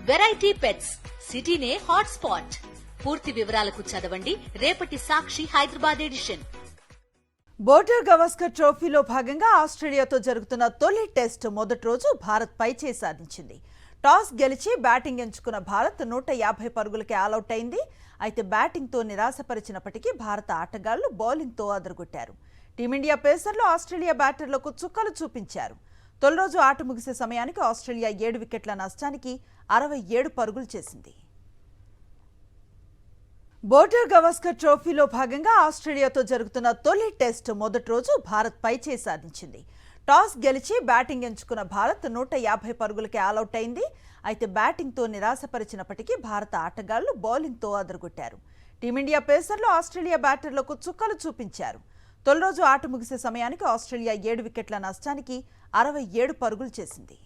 Variety pets సిటీనే hot spot. పూర్తి వివరాలకు చదవండి రేపటి సాక్షి హైదరాబాద్ ఎడిషన్. బోర్డర్ గవాస్కర్ ట్రోఫీలో భాగంగా ఆస్ట్రేలియాతో జరుగుతున్న తొలి టెస్ట్ మొదటి రోజు భారత్ పైచేయి సాధించింది. టాస్ గెలిచి బ్యాటింగ్ ఎంచుకున్న భారత్ 150 పరుగులకే ఆలౌట్ అయింది. అయితే బ్యాటింగ్తో నిరాశపరిచినప్పటికీ భారత ఆటగాళ్లు బౌలింగ్తో అదరగొట్టారు. టీమిండియా పేసర్లు ఆస్ట్రేలియా బ్యాటర్లకు చుక్కలు చూపించారు. తొలి రోజు ఆట ముగిసే సమయానికి ఆస్ట్రేలియా 7 వికెట్ల నష్టానికి 67 పరుగులు చేసింది. బోర్డర్ గవాస్కర్ ట్రోఫీలో భాగంగా ఆస్ట్రేలియాతో జరుగుతున్న తొలి టెస్ట్ మొదటి రోజు భారత్ పైచేయి సాధించింది. టాస్ గెలిచి బ్యాటింగ్ ఎంచుకున్న భారత్ 150 పరుగులకే ఆలౌట్ అయింది. అయితే బ్యాటింగ్తో నిరాశపరిచినప్పటికీ భారత ఆటగాళ్లు బౌలింగ్తో అదరగొట్టారు. టీమిండియా పేసర్లు ఆస్ట్రేలియా బ్యాటర్లకు చుక్కలు చూపించారు. తొలి రోజు ఆట ముగిసే సమయానికి ఆస్ట్రేలియా 7 వికెట్ల నష్టానికి 67 పరుగులు చేసింది.